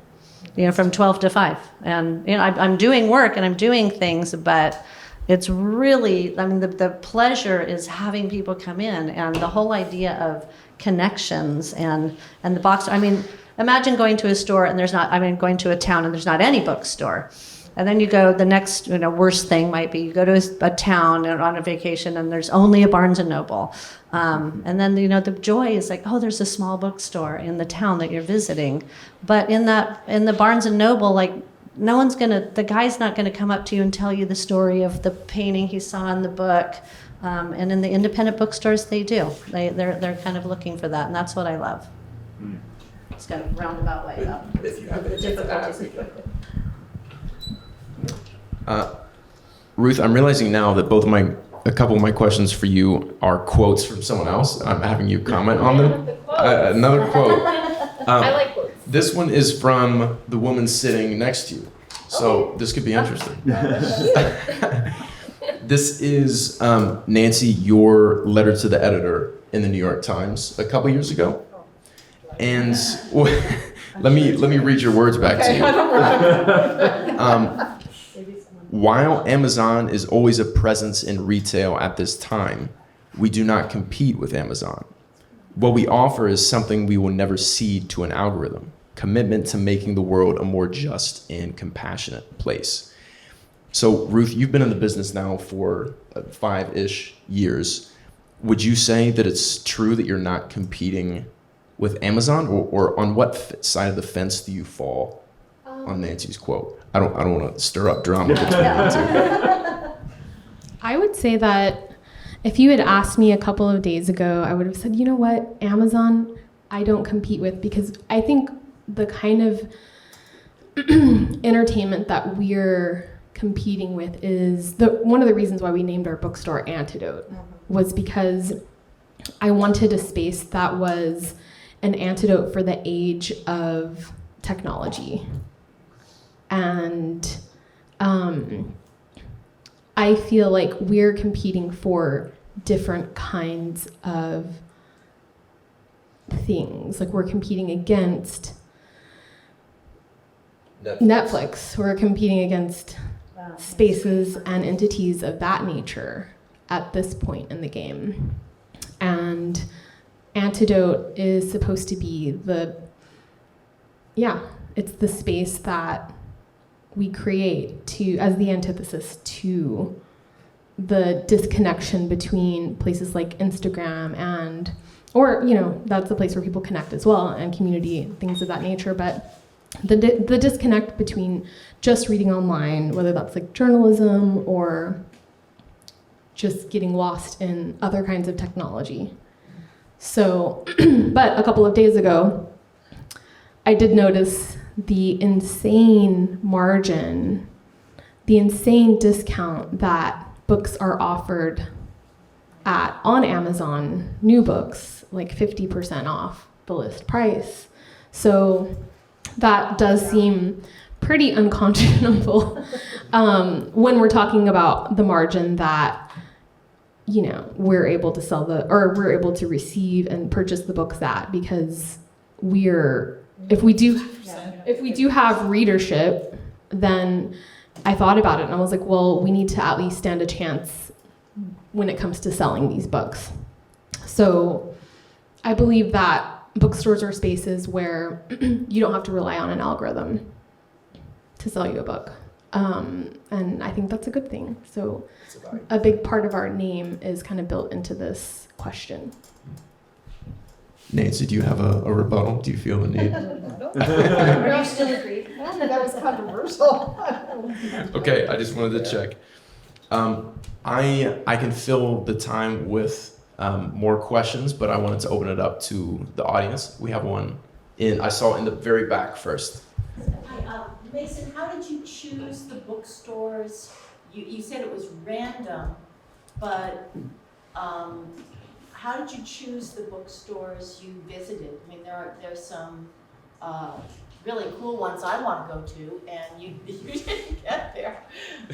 from 12 to 5. And I'm doing work and I'm doing things, but it's really, the pleasure is having people come in, and the whole idea of connections and the box. Imagine going to a store and going to a town and there's not any bookstore. And then you go, the next, worst thing might be you go to a town on a vacation and there's only a Barnes and Noble. And then, the joy is like, oh, there's a small bookstore in the town that you're visiting. But in the Barnes and Noble, like, the guy's not gonna come up to you and tell you the story of the painting he saw in the book. And in the independent bookstores, they do. They're kind of looking for that, and that's what I love. It's got a roundabout way up. If you have The difficulties. Ruth, I'm realizing now that a couple of my questions for you are quotes from someone else. I'm having you comment on them. Another quote. I like quotes. This one is from the woman sitting next to you, so this could be interesting. This is, Nancy, your letter to the editor in the New York Times a couple years ago. And let me read your words back to you. While Amazon is always a presence in retail at this time, we do not compete with Amazon. What we offer is something we will never cede to an algorithm: commitment to making the world a more just and compassionate place. So, Ruth, you've been in the business now for 5-ish years. Would you say that it's true that you're not competing with Amazon, or on what side of the fence do you fall on Nancy's quote? I don't want to stir up drama between you two. I would say that if you had asked me a couple of days ago, I would have said, you know what, Amazon, I don't compete with, because I think the kind of entertainment that we're competing with is one of the reasons why we named our bookstore Antidote was because I wanted a space that was an antidote for the age of technology. And I feel like we're competing for different kinds of things. Like, we're competing against Netflix. We're competing against spaces and entities of that nature at this point in the game. And Antidote is supposed to be it's the space that we create as the antithesis to the disconnection between places like Instagram or that's the place where people connect as well, and community, things of that nature. But the disconnect between just reading online, whether that's like journalism or just getting lost in other kinds of technology. So, but a couple of days ago, I did notice the insane margin, the insane discount that books are offered on Amazon, new books, like 50% off the list price. So that does seem pretty unconscionable when we're talking about the margin that we're able to we're able to receive and purchase the books at, because if we do have readership, then I thought about it and I was like, well, we need to at least stand a chance when it comes to selling these books. So I believe that bookstores are spaces where you don't have to rely on an algorithm to sell you a book. And I think that's a good thing. So a big part of our name is kind of built into this question. Nancy, do you have a rebuttal? Do you feel the need? Are you still agreed? That was controversial. Okay, I just wanted to check. I can fill the time with more questions, but I wanted to open it up to the audience. We have one I saw in the very back first. Hi, Mason, how did you choose the bookstores? You said it was random, but how did you choose the bookstores you visited? I mean, there's some really cool ones I want to go to, and you didn't get there.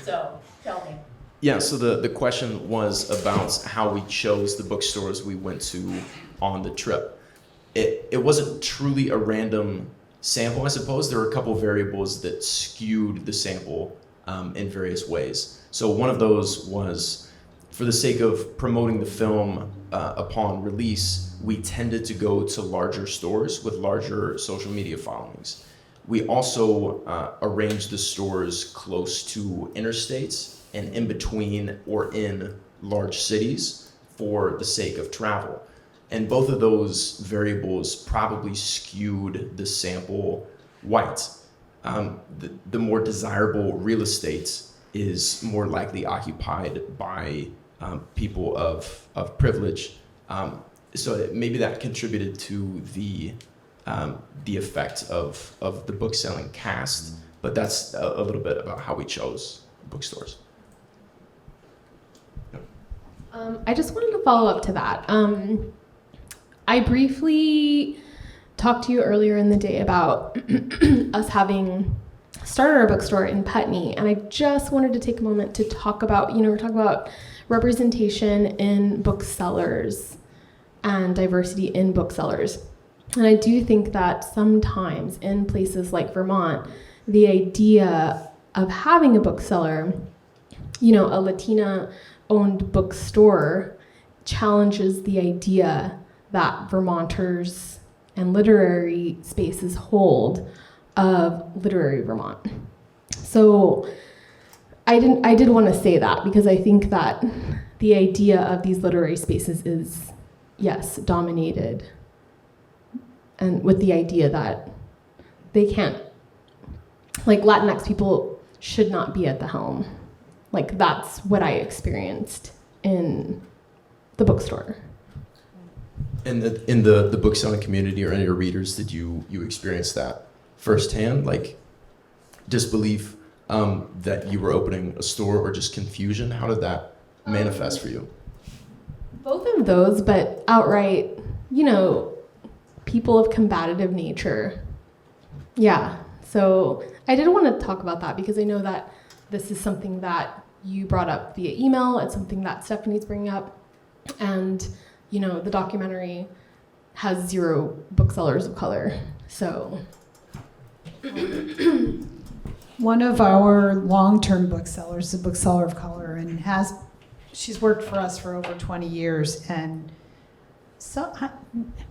So tell me. Yeah, so the question was about how we chose the bookstores we went to on the trip. It wasn't truly a random sample, I suppose. There were a couple variables that skewed the sample in various ways. So one of those was, for the sake of promoting the film upon release, we tended to go to larger stores with larger social media followings. We also arranged the stores close to interstates and in between or in large cities for the sake of travel. And both of those variables probably skewed the sample white. The more desirable real estate is more likely occupied by people of privilege. So maybe that contributed to the effect of the book selling cast, but that's a little bit about how we chose bookstores. I just wanted to follow up to that. I briefly talked to you earlier in the day about us having started our bookstore in Putney, and I just wanted to take a moment to talk about, we're talking about representation in booksellers and diversity in booksellers. And I do think that sometimes in places like Vermont, the idea of having a bookseller, a Latina-owned bookstore, challenges the idea that Vermonters and literary spaces hold of literary Vermont. So I did want to say that, because I think that the idea of these literary spaces is, yes, dominated, and with the idea that they can't, like, Latinx people should not be at the helm. Like, that's what I experienced in the bookstore. In the book selling community or any of your readers, did you experience that firsthand, like disbelief that you were opening a store, or just confusion? How did that manifest for you? Both of those, but outright, people of combative nature. Yeah, so I did want to talk about that, because I know that this is something that you brought up via email. It's something that Stephanie's bringing up. And, the documentary has 0 booksellers of color, so. One of our long-term booksellers is a bookseller of color, and she's worked for us for over 20 years. And so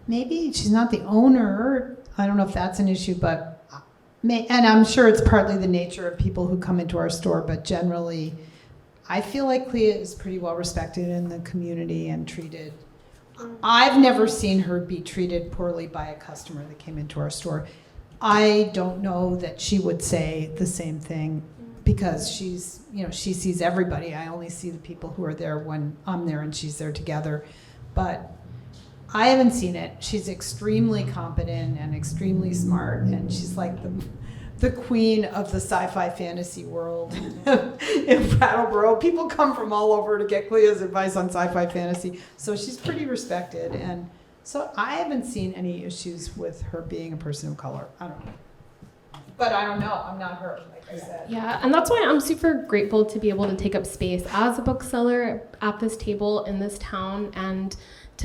maybe she's not the owner. I don't know if that's an issue, but and I'm sure it's partly the nature of people who come into our store, but generally, I feel like Clea is pretty well respected in the community and treated. I've never seen her be treated poorly by a customer that came into our store. I don't know that she would say the same thing, because she sees everybody. I only see the people who are there when I'm there and she's there together. But I haven't seen it. She's extremely competent and extremely smart, and she's like the queen of the sci-fi fantasy world in Brattleboro. People come from all over to get Clea's advice on sci-fi fantasy. So she's pretty respected. And so I haven't seen any issues with her being a person of color. I don't know. But I don't know. I'm not her, like I said. Yeah, and that's why I'm super grateful to be able to take up space as a bookseller at this table in this town, and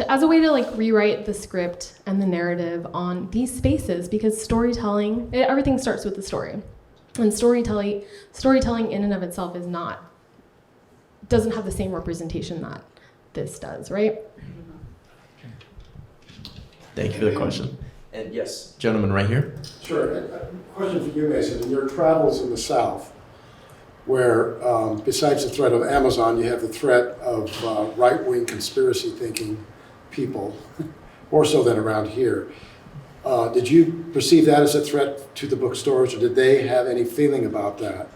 as a way to rewrite the script and the narrative on these spaces, because storytelling, everything starts with the story. And storytelling in and of itself doesn't have the same representation that this does, right? Thank you for the question. And yes, gentleman right here. Sure. A question for you, Mason. In your travels in the South, where besides the threat of Amazon, you have the threat of right-wing conspiracy thinking people, more so than around here. Did you perceive that as a threat to the bookstores, or did they have any feeling about that?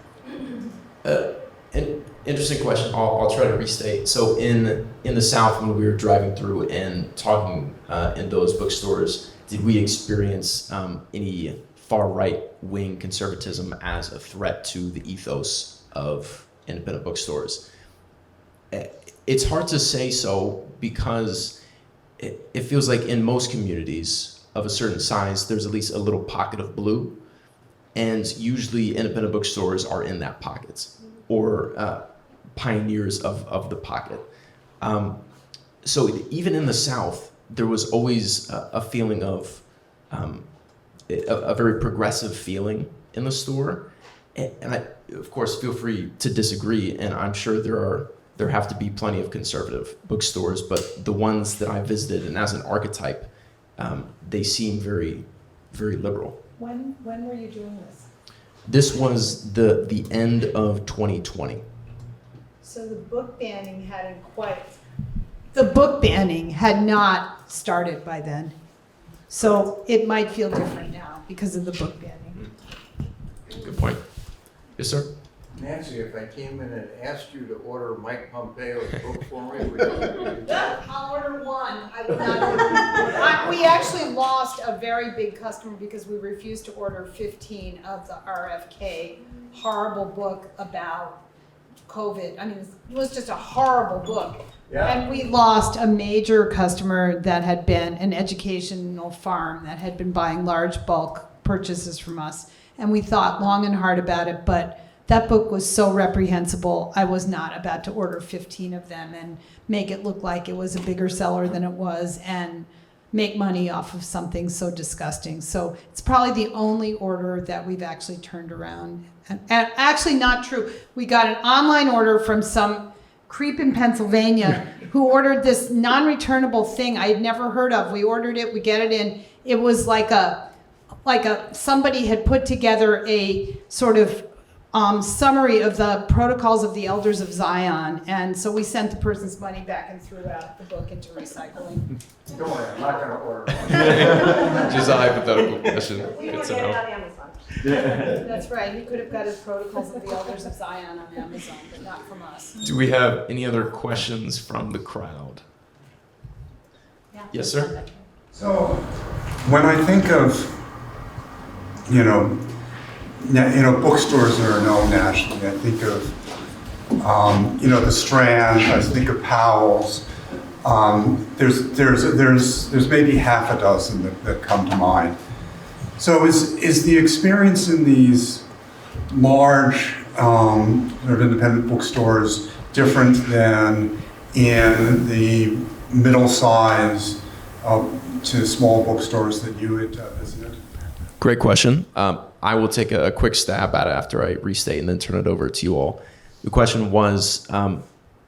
An interesting question. I'll try to restate. So in the South, when we were driving through and talking in those bookstores, did we experience any far right wing conservatism as a threat to the ethos of independent bookstores? It's hard to say so, because it feels like in most communities of a certain size, there's at least a little pocket of blue, and usually independent bookstores are in that pocket, or pioneers of the pocket. So even in the South, there was always a feeling of a very progressive feeling in the store. And I, of course, feel free to disagree, and I'm sure there have to be plenty of conservative bookstores, but the ones that I visited, and as an archetype, they seem very, very liberal. When were you doing this? This was the end of 2020. So the book banning hadn't quite. The book banning had not started by then. So it might feel different now because of the book banning. Good point. Yes, sir? Nancy, if I came in and asked you to order Mike Pompeo's book for me, would you? I'll order one. I would not. We actually lost a very big customer because we refused to order 15 of the RFK horrible book about COVID. I mean, it was just a horrible book. Yeah. And we lost a major customer that had been an educational farm that had been buying large bulk purchases from us. And we thought long and hard about it, but that book was so reprehensible, I was not about to order 15 of them and make it look like it was a bigger seller than it was and make money off of something so disgusting. So it's probably the only order that we've actually turned around. And actually not true. We got an online order from some creep in Pennsylvania who ordered this non-returnable thing I had never heard of. We ordered it, we get it in. It was like somebody had put together a sort of summary of the protocols of the Elders of Zion, and so we sent the person's money back and threw out the book into recycling. Don't worry, I'm not going to order one. Just a hypothetical question. We Good were to getting know. on Amazon. That's right. He could have got his protocols of the Elders of Zion on Amazon, but not from us. Do we have any other questions from the crowd? Yeah. Yes, sir? So, when I think of, bookstores that are known nationally, I think of, the Strand, I think of Powell's. There's maybe half a dozen that come to mind. So is the experience in these large sort of independent bookstores different than in the middle size to small bookstores that you had visited? Great question. I will take a quick stab at it after I restate and then turn it over to you all. The question was,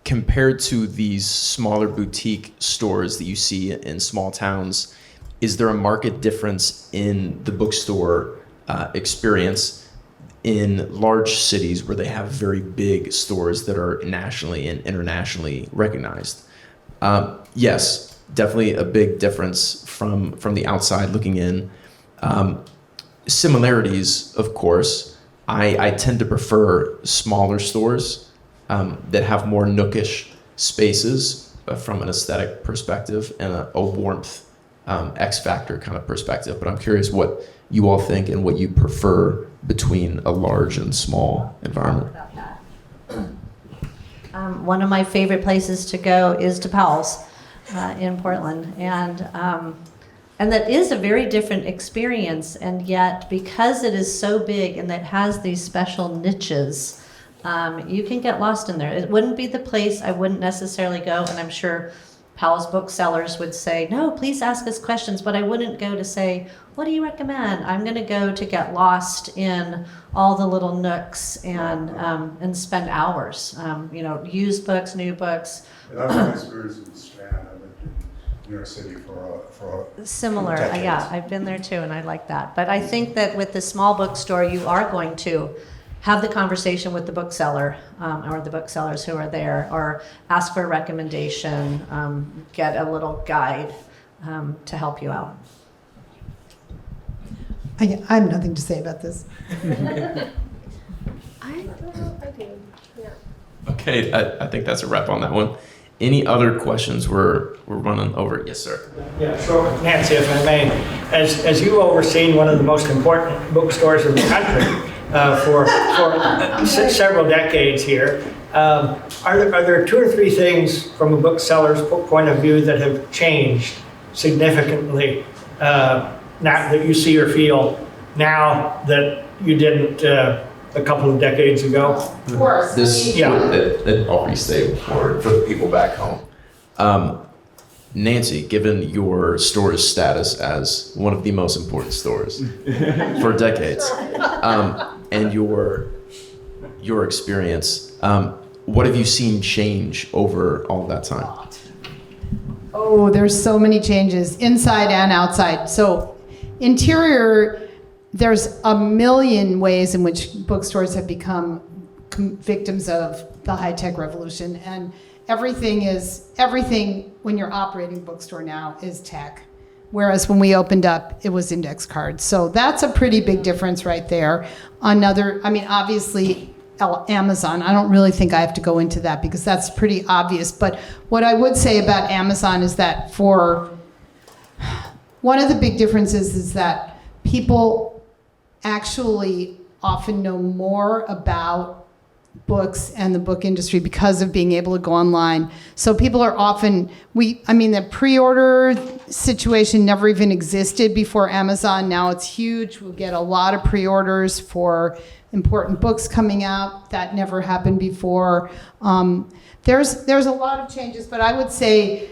compared to these smaller boutique stores that you see in small towns, is there a marked difference in the bookstore experience in large cities where they have very big stores that are nationally and internationally recognized? Yes, definitely a big difference from the outside looking in. Similarities, of course. I tend to prefer smaller stores that have more nookish spaces from an aesthetic perspective and a warmth, X factor kind of perspective. But I'm curious what you all think and what you prefer between a large and small environment. One of my favorite places to go is to Powell's in Portland, and that is a very different experience, and yet because it is so big and that has these special niches, you can get lost in there. It wouldn't be the place I wouldn't necessarily go, and I'm sure Powell's Booksellers would say, no, please ask us questions, but I wouldn't go to say, what do you recommend? I'm going to go to get lost in all the little nooks and spend hours, used books, new books. That's my experience in the Strand. I lived in New York City for Similar, decades. yeah, I've been there too, and I like that. But I think that with the small bookstore, you are going to have the conversation with the bookseller or the booksellers who are there, or ask for a recommendation, get a little guide to help you out. I have nothing to say about this. Okay, I think that's a wrap on that one. Any other questions? We're running over. Yes, sir. Yeah, sure. Nancy, if I may, as you've overseen one of the most important bookstores in the country for several decades here, are there 2 or 3 things from a bookseller's point of view that have changed significantly now that you see or feel now that you didn't a couple of decades ago? Of course. That already stayed for the people back home. Nancy, given your store's status as one of the most important stores for decades, and your experience, what have you seen change over all that time? Oh, there's so many changes, inside and outside. So interior, there's a million ways in which bookstores have become victims of the high-tech revolution. And everything when you're operating a bookstore now is tech. Whereas when we opened up, it was index cards. So that's a pretty big difference right there. Obviously, Amazon, I don't really think I have to go into that because that's pretty obvious. But what I would say about Amazon is that one of the big differences is that people actually often know more about books and the book industry because of being able to go online. So people are often, the pre-order situation never even existed before Amazon. Now it's huge. We'll get a lot of pre-orders for important books coming out. That never happened before. There's a lot of changes, but I would say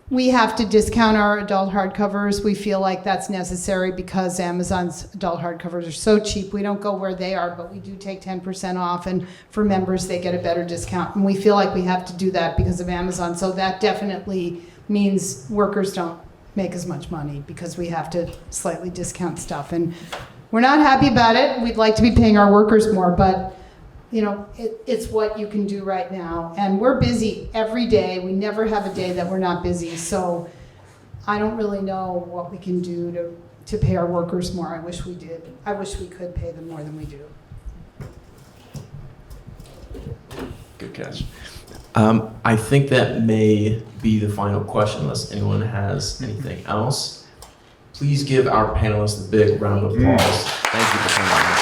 we have to discount our adult hardcovers. We feel like that's necessary because Amazon's adult hardcovers are so cheap. We don't go where they are, but we do take 10% off, and for members, they get a better discount. And we feel like we have to do that because of Amazon. So that definitely means workers don't make as much money because we have to slightly discount stuff. And we're not happy about it. We'd like to be paying our workers more, but it's what you can do right now. And we're busy every day. We never have a day that we're not busy. So I don't really know what we can do to pay our workers more. I wish we did. I wish we could pay them more than we do. Good catch. I think that may be the final question unless anyone has anything else. Please give our panelists a big round of applause. Thank you for coming.